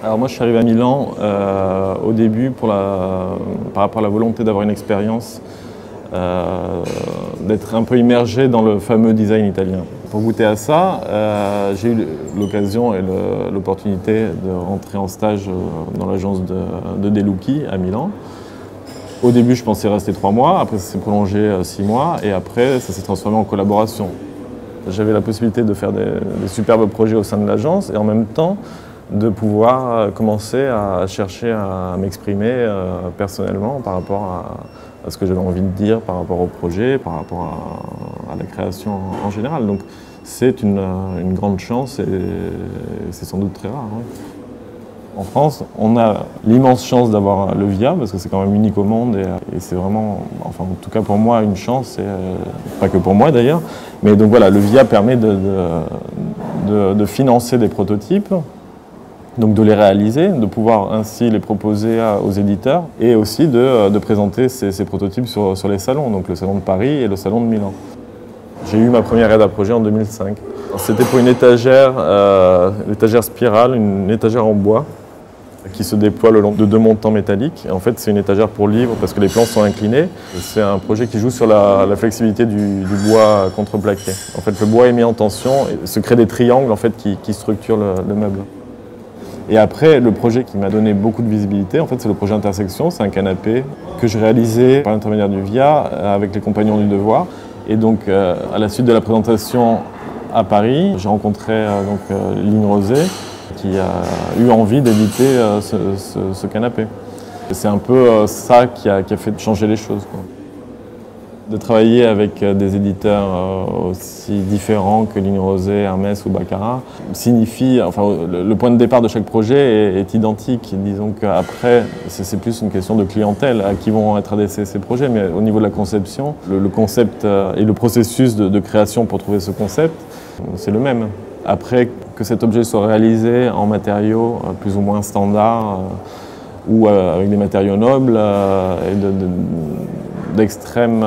Alors moi je suis arrivé à Milan au début par rapport à la volonté d'avoir une expérience, d'être un peu immergé dans le fameux design italien. Pour goûter à ça, j'ai eu l'occasion et l'opportunité de rentrer en stage dans l'agence de De Luchi à Milan. Au début je pensais rester 3 mois, après ça s'est prolongé 6 mois et après ça s'est transformé en collaboration. J'avais la possibilité de faire des superbes projets au sein de l'agence et en même temps de pouvoir commencer à chercher à m'exprimer personnellement par rapport à ce que j'avais envie de dire, par rapport au projet, par rapport à la création en général. Donc c'est une grande chance et c'est sans doute très rare. Oui. En France, on a l'immense chance d'avoir le VIA parce que c'est quand même unique au monde et c'est vraiment, enfin en tout cas pour moi, une chance, et pas que pour moi d'ailleurs. Mais donc voilà, le VIA permet de financer des prototypes, donc de les réaliser, de pouvoir ainsi les proposer aux éditeurs et aussi de présenter ces prototypes sur les salons, donc le salon de Paris et le salon de Milan. J'ai eu ma première aide à projet en 2005. C'était pour une étagère spirale, une étagère en bois qui se déploie le long de 2 montants métalliques. Et en fait, c'est une étagère pour livres parce que les plans sont inclinés. C'est un projet qui joue sur la flexibilité du bois contreplaqué. En fait, le bois est mis en tension et se crée des triangles en fait, qui structurent le meuble. Et après, le projet qui m'a donné beaucoup de visibilité, en fait, c'est le projet Intersection. C'est un canapé que j'ai réalisé par l'intermédiaire du VIA avec les Compagnons du Devoir. Et donc, à la suite de la présentation à Paris, j'ai rencontré Ligne Rosé qui a eu envie d'éditer ce canapé. C'est un peu ça qui a fait changer les choses, quoi. De travailler avec des éditeurs aussi différents que Ligne Rosé, Hermès ou Baccarat signifie, enfin le point de départ de chaque projet est identique. Disons qu'après, c'est plus une question de clientèle à qui vont être adressés ces projets, mais au niveau de la conception, le concept et le processus de création pour trouver ce concept, c'est le même. Après que cet objet soit réalisé en matériaux plus ou moins standards ou avec des matériaux nobles et d'extrême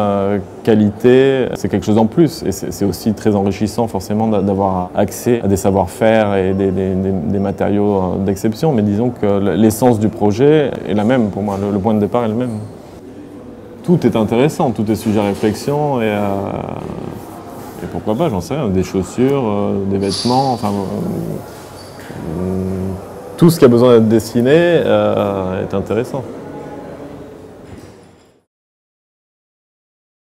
qualité, c'est quelque chose en plus. Et c'est aussi très enrichissant forcément d'avoir accès à des savoir-faire et des matériaux d'exception. Mais disons que l'essence du projet est la même pour moi, le point de départ est le même. Tout est intéressant, tout est sujet à réflexion et pourquoi pas, j'en sais rien, des chaussures, des vêtements, enfin tout ce qui a besoin d'être dessiné est intéressant.